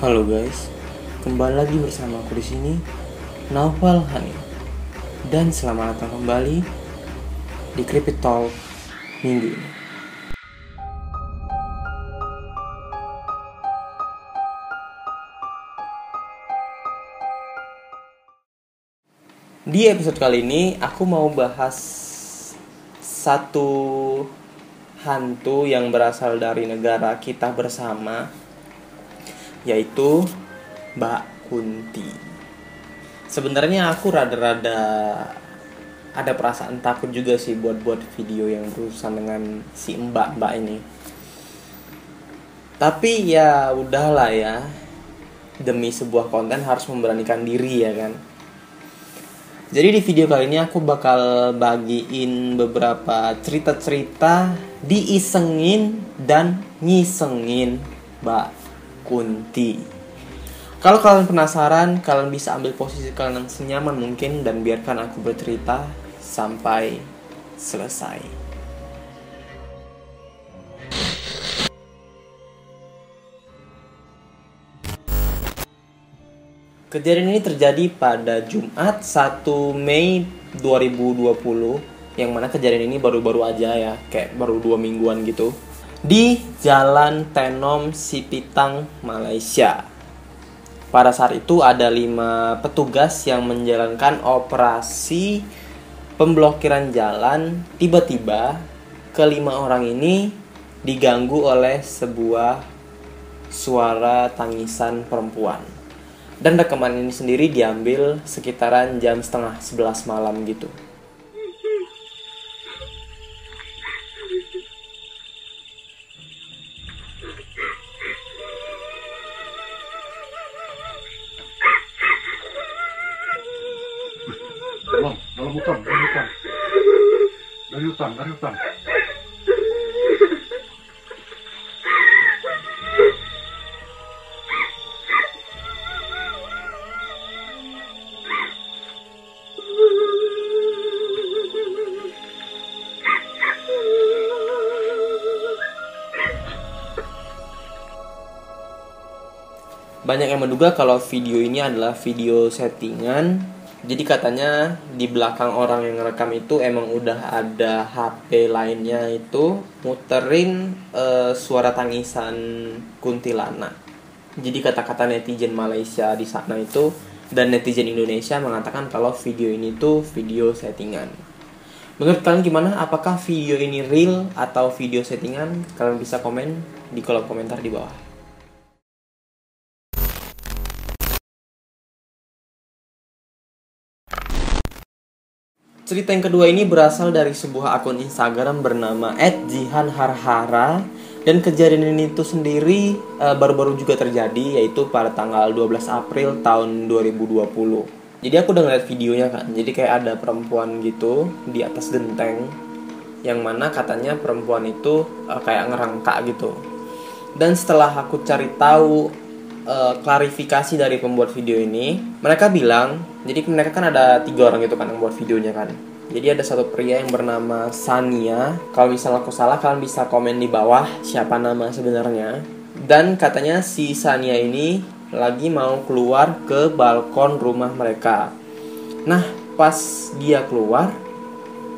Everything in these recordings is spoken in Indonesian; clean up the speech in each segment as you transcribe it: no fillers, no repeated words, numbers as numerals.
Halo guys, kembali lagi bersama aku di sini, Naufal Hani. Dan selamat datang kembali di Creepy Talk minggu ini. Di episode kali ini aku mau bahas satu hantu yang berasal dari negara kita bersama, yaitu Mbak Kunti. Sebenarnya aku rada-rada ada perasaan takut juga sih buat video yang berurusan dengan si mbak-mbak ini. Tapi ya udahlah ya, demi sebuah konten harus memberanikan diri ya kan. Jadi di video kali ini aku bakal bagiin beberapa cerita-cerita diisengin dan nyisengin Mbak Kunti. Kalau kalian penasaran, kalian bisa ambil posisi kalian yang senyaman mungkin dan biarkan aku bercerita sampai selesai. Kejadian ini terjadi pada Jumat 1 Mei 2020, yang mana kejadian ini baru-baru aja ya, kayak baru 2 mingguan gitu, di Jalan Tenom Sipitang, Malaysia. Pada saat itu ada 5 petugas yang menjalankan operasi pemblokiran jalan. Tiba-tiba kelima orang ini diganggu oleh sebuah suara tangisan perempuan. Dan rekaman ini sendiri diambil sekitaran jam setengah 11 malam gitu. Dalam hutan. Dari hutan. Banyak yang menduga kalau video ini adalah video settingan. Jadi katanya di belakang orang yang ngerekam itu emang udah ada HP lainnya itu muterin suara tangisan kuntilanak. Jadi kata-kata netizen Malaysia di sana itu dan netizen Indonesia mengatakan kalau video ini tuh video settingan. Menurut kalian gimana? Apakah video ini real atau video settingan? Kalian bisa komen di kolom komentar di bawah. Cerita yang kedua ini berasal dari sebuah akun Instagram bernama @jihanharhara. Dan kejadian ini tuh sendiri baru-baru juga terjadi, yaitu pada tanggal 12 April tahun 2020. Jadi aku udah ngeliat videonya kan. Jadi kayak ada perempuan gitu di atas genteng, yang mana katanya perempuan itu kayak ngerangka gitu. Dan setelah aku cari tahu klarifikasi dari pembuat video ini, mereka bilang, jadi mereka kan ada 3 orang gitu kan yang buat videonya kan. Jadi ada satu pria yang bernama Sania. Kalau misalnya aku salah, kalian bisa komen di bawah siapa nama sebenarnya. Dan katanya si Sania ini lagi mau keluar ke balkon rumah mereka. Nah, pas dia keluar,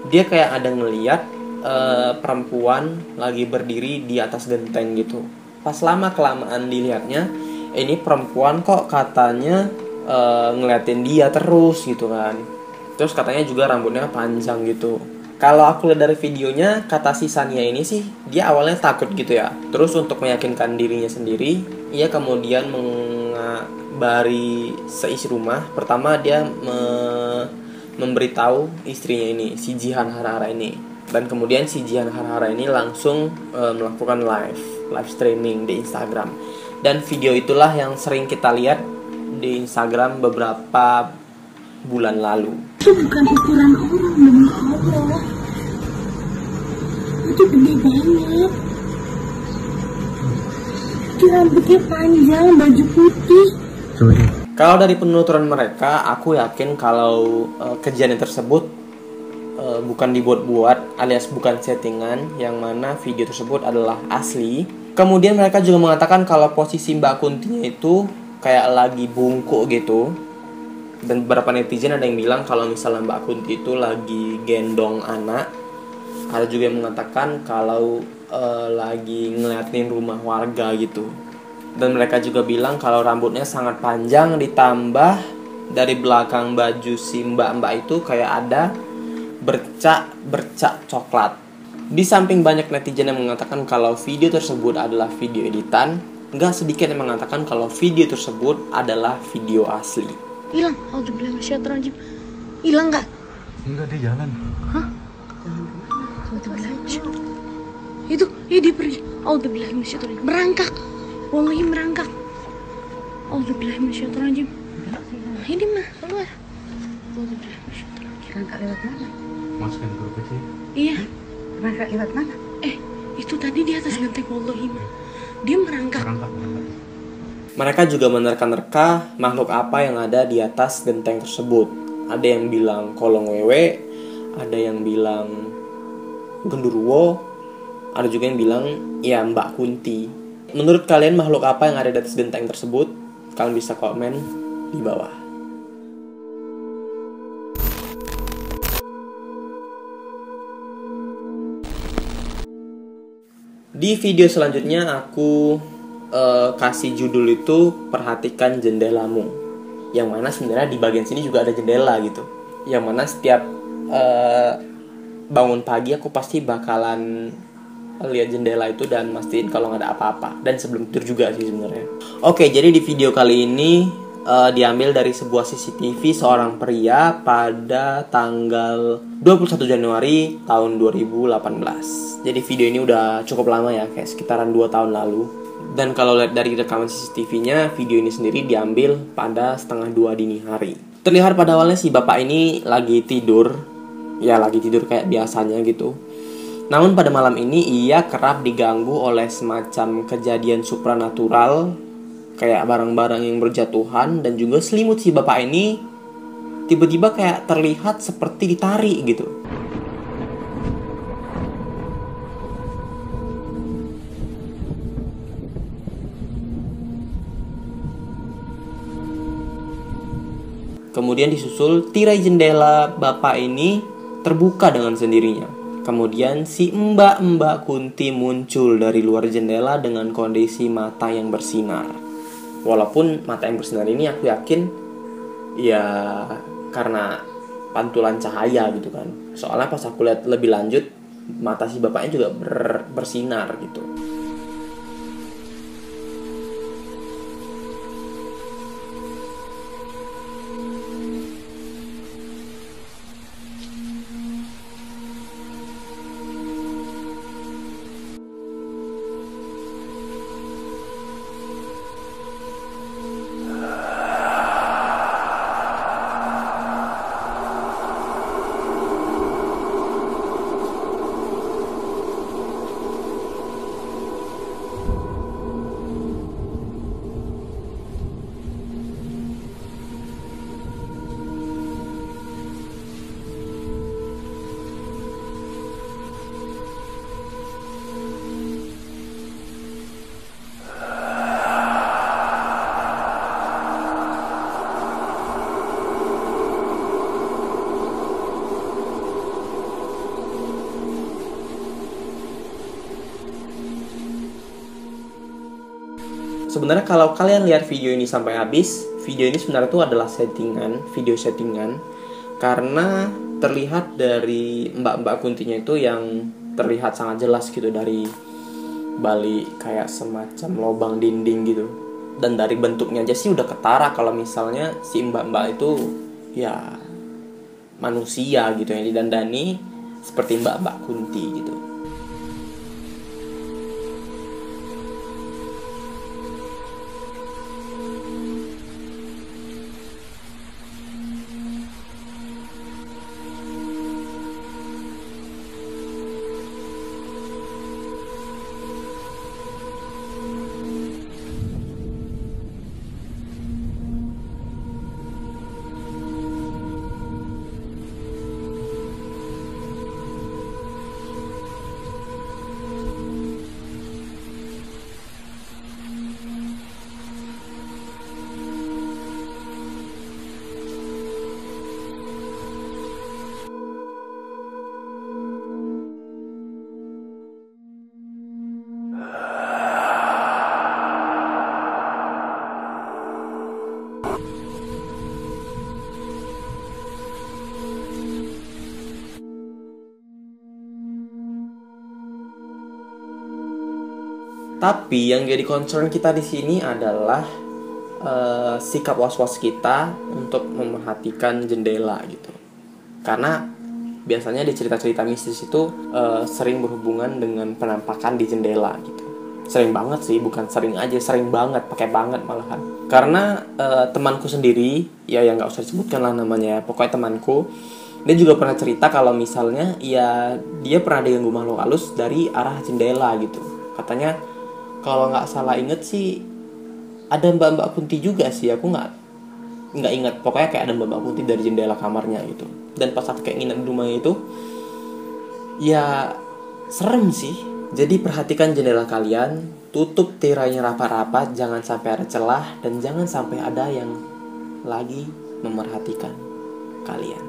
dia kayak ada ngeliat perempuan lagi berdiri di atas genteng gitu. Pas lama-kelamaan dilihatnya, ini perempuan kok katanya ngeliatin dia terus gitu kan. Terus katanya juga rambutnya panjang gitu. Kalau aku lihat dari videonya, kata si Sania ini sih, dia awalnya takut gitu ya. Terus untuk meyakinkan dirinya sendiri, ia kemudian mengabari seisi rumah. Pertama dia memberitahu istrinya ini, si Jihan Harhara ini. Dan kemudian si Jihan Harhara ini langsung melakukan live streaming di Instagram. Dan video itulah yang sering kita lihat di Instagram beberapa bulan lalu. Itu bukan ukuran orang, demi Allah. Itu gede banget. Itu rambutnya panjang, baju putih. Kalau dari penuturan mereka, aku yakin kalau kejadian tersebut bukan dibuat-buat alias bukan settingan, yang mana video tersebut adalah asli. Kemudian mereka juga mengatakan kalau posisi Mbak Kuntinya itu kayak lagi bungkuk gitu. Dan beberapa netizen ada yang bilang kalau misalnya Mbak Kunti itu lagi gendong anak. Ada juga yang mengatakan kalau lagi ngeliatin rumah warga gitu. Dan mereka juga bilang kalau rambutnya sangat panjang, ditambah dari belakang baju si mbak-mbak itu kayak ada bercak coklat. Di samping banyak netizen yang mengatakan kalau video tersebut adalah video editan, nggak sedikit yang mengatakan kalau video tersebut adalah video asli. Hilang, Auzubillahiminasyaitonirrajim. Hilang nggak? Enggak, dia jalan. Hah? Itu, dia pergi. Auzubillahiminasyaitonirrajim. Merangkak. Wallahi merangkak. Auzubillahiminasyaitonirrajim. Ini mah keluar. Auzubillahiminasyaitonirrajim. Merangkak lewat mana? Masukin ke grup kecil. Iya. Merangkak lewat mana? Itu tadi di atas genteng, wallahi mah. Dia merangkak. Merangkak. Mereka juga menerka-nerka makhluk apa yang ada di atas genteng tersebut. Ada yang bilang kolong wewe, ada yang bilang genderuwo, ada juga yang bilang ya Mbak Kunti. Menurut kalian makhluk apa yang ada di atas genteng tersebut? Kalian bisa komen di bawah. Di video selanjutnya aku kasih judul itu perhatikan jendelamu, yang mana sebenarnya di bagian sini juga ada jendela gitu, yang mana setiap bangun pagi aku pasti bakalan lihat jendela itu dan mastiin kalau nggak ada apa-apa, dan sebelum tidur juga sih sebenarnya. Oke, jadi di video kali ini diambil dari sebuah CCTV seorang pria pada tanggal 21 Januari tahun 2018. Jadi video ini udah cukup lama ya, kayak sekitaran 2 tahun lalu. Dan kalau lihat dari rekaman CCTV-nya, video ini sendiri diambil pada 1:30 dini hari. Terlihat pada awalnya si bapak ini lagi tidur. Ya lagi tidur kayak biasanya gitu. Namun pada malam ini ia kerap diganggu oleh semacam kejadian supranatural, kayak barang-barang yang berjatuhan, dan juga selimut si bapak ini tiba-tiba kayak terlihat seperti ditarik gitu. Kemudian disusul tirai jendela bapak ini terbuka dengan sendirinya. Kemudian si Mbak Kunti muncul dari luar jendela dengan kondisi mata yang bersinar. Walaupun mata yang bersinar ini aku yakin ya karena pantulan cahaya gitu kan. Soalnya pas aku lihat lebih lanjut, mata si bapaknya juga bersinar gitu. Sebenarnya kalau kalian lihat video ini sampai habis, video ini sebenarnya itu adalah video settingan, karena terlihat dari Mbak Kuntinya itu yang terlihat sangat jelas gitu dari balik kayak semacam lubang dinding gitu. Dan dari bentuknya aja sih udah ketara kalau misalnya si Mbak itu ya manusia gitu yang didandani seperti Mbak Kunti gitu. Tapi yang jadi concern kita di sini adalah sikap was-was kita untuk memerhatikan jendela gitu. Karena biasanya di cerita-cerita mistis itu sering berhubungan dengan penampakan di jendela gitu. Sering banget sih, bukan sering aja, sering banget, pakai banget malahan. Karena temanku sendiri, ya yang nggak usah disebutkan lah namanya, pokoknya temanku, dia juga pernah cerita kalau misalnya ya dia pernah diganggu makhluk halus dari arah jendela gitu. Katanya kalau nggak salah inget sih ada mbak-mbak kunti juga sih, aku nggak ingat, pokoknya kayak ada mbak-mbak kunti dari jendela kamarnya gitu. Dan pas aku kayak nginep di rumahnya itu, ya serem sih. Jadi perhatikan jendela kalian, tutup tirainya rapat-rapat, jangan sampai ada celah dan jangan sampai ada yang lagi memerhatikan kalian.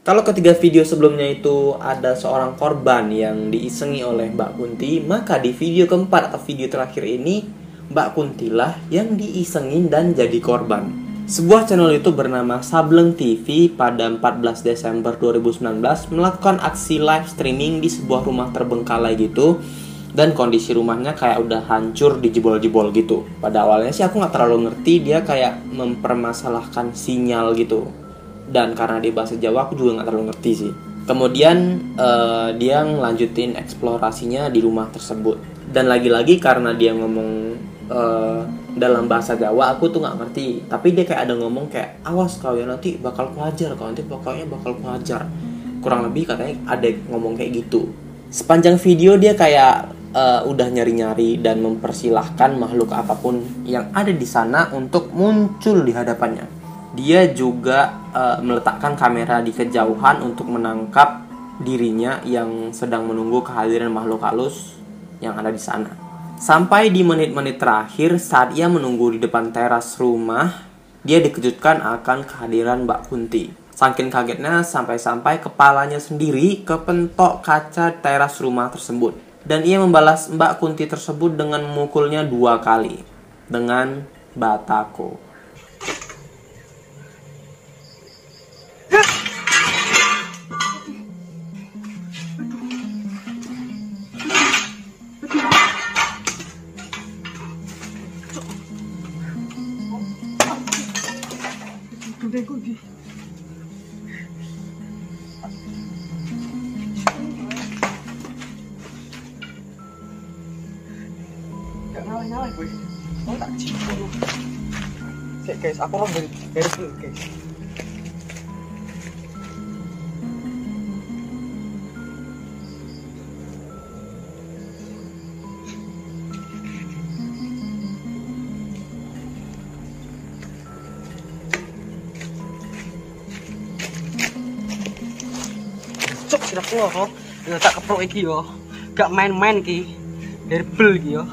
Kalau ketiga video sebelumnya itu ada seorang korban yang diisengi oleh Mbak Kunti, maka di video keempat atau video terakhir ini Mbak Kuntilah yang diisengin dan jadi korban. Sebuah channel YouTube bernama Sableng TV pada 14 Desember 2019 melakukan aksi live streaming di sebuah rumah terbengkalai gitu. Dan kondisi rumahnya kayak udah hancur, dijebol-jebol gitu. Pada awalnya sih aku gak terlalu ngerti, dia kayak mempermasalahkan sinyal gitu. Dan karena dia bahasa Jawa aku juga gak terlalu ngerti sih. Kemudian dia ngelanjutin eksplorasinya di rumah tersebut. Dan lagi-lagi karena dia ngomong dalam bahasa Jawa aku tuh gak ngerti. Tapi dia kayak ada ngomong kayak, awas kau ya nanti bakal kuajar, kau nanti pokoknya bakal kuajar. Kurang lebih katanya ada ngomong kayak gitu. Sepanjang video dia kayak udah nyari-nyari dan mempersilahkan makhluk apapun yang ada di sana untuk muncul di hadapannya. Dia juga meletakkan kamera di kejauhan untuk menangkap dirinya yang sedang menunggu kehadiran makhluk halus yang ada di sana. Sampai di menit-menit terakhir saat ia menunggu di depan teras rumah, dia dikejutkan akan kehadiran Mbak Kunti. Saking kagetnya sampai-sampai kepalanya sendiri kepentok kaca teras rumah tersebut. Dan ia membalas Mbak Kunti tersebut dengan memukulnya 2 kali dengan batako. Gak ngalah-ngalah gue. Oh tak cipu. Sik guys, aku mau beres dulu guys. Cuk sirapku kok. Ya tak keprok iki yo. Gak main-main ki. Herbal iki yo.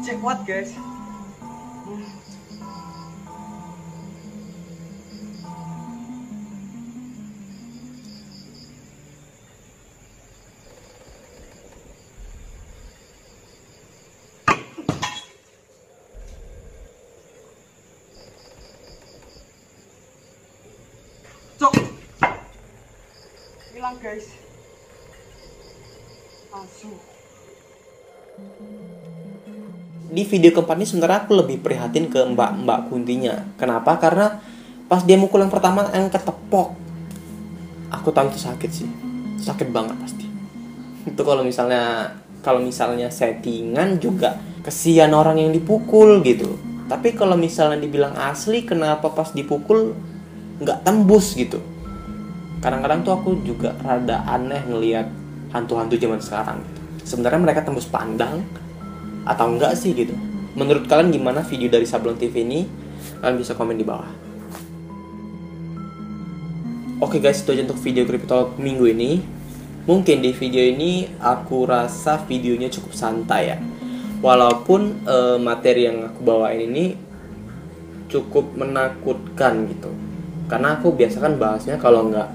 Cek kuat guys. Cok. Hilang guys. Asu. Di video keempat ini sebenarnya aku lebih prihatin ke mbak Kuntinya. Kenapa? Karena pas dia mukul yang pertama yang ketepok, aku tahu itu sakit sih, sakit banget pasti. Itu kalau misalnya settingan juga kesian orang yang dipukul gitu. Tapi kalau misalnya dibilang asli, kenapa pas dipukul nggak tembus gitu? Kadang-kadang tuh aku juga rada aneh ngelihat hantu-hantu zaman sekarang gitu. Sebenarnya mereka tembus pandang atau enggak sih gitu. Menurut kalian gimana video dari Sableng TV ini? Kalian bisa komen di bawah. Oke guys, itu aja untuk video Creepy Talk minggu ini. Mungkin di video ini aku rasa videonya cukup santai ya. Walaupun materi yang aku bawain ini cukup menakutkan gitu. Karena aku biasa kan bahasnya kalau nggak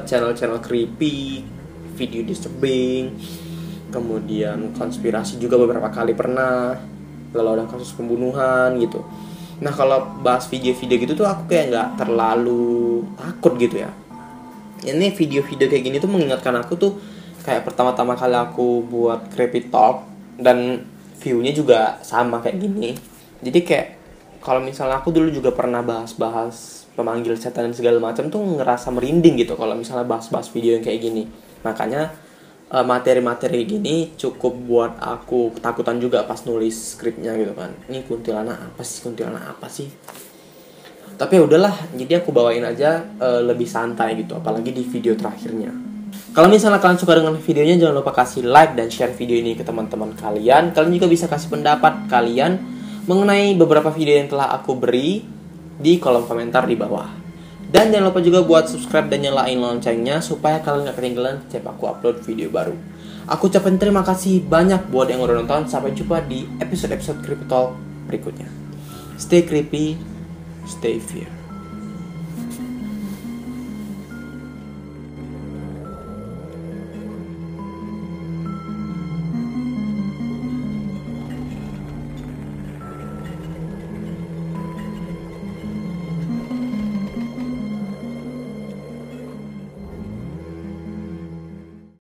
channel-channel creepy, video disturbing, kemudian konspirasi juga beberapa kali pernah, lalu ada kasus pembunuhan gitu. Nah kalau bahas video-video gitu tuh aku kayak nggak terlalu takut gitu ya. Ini video-video kayak gini tuh mengingatkan aku tuh kayak pertama-tama kali aku buat creepy talk, dan view-nya juga sama kayak gini. Jadi kayak kalau misalnya aku dulu juga pernah bahas-bahas pemanggil setan dan segala macam tuh ngerasa merinding gitu kalau misalnya bahas-bahas video yang kayak gini. Makanya materi-materi gini cukup buat aku ketakutan juga pas nulis skripnya gitu kan. Ini kuntilanak apa sih? Tapi ya udahlah, jadi aku bawain aja lebih santai gitu, apalagi di video terakhirnya. Kalau misalnya kalian suka dengan videonya, jangan lupa kasih like dan share video ini ke teman-teman kalian. Kalian juga bisa kasih pendapat kalian mengenai beberapa video yang telah aku beri di kolom komentar di bawah. Dan jangan lupa juga buat subscribe dan nyalain loncengnya supaya kalian gak ketinggalan setiap aku upload video baru. Aku ucapin terima kasih banyak buat yang udah nonton. Sampai jumpa di episode-episode Creepy Talk berikutnya. Stay creepy, stay fear.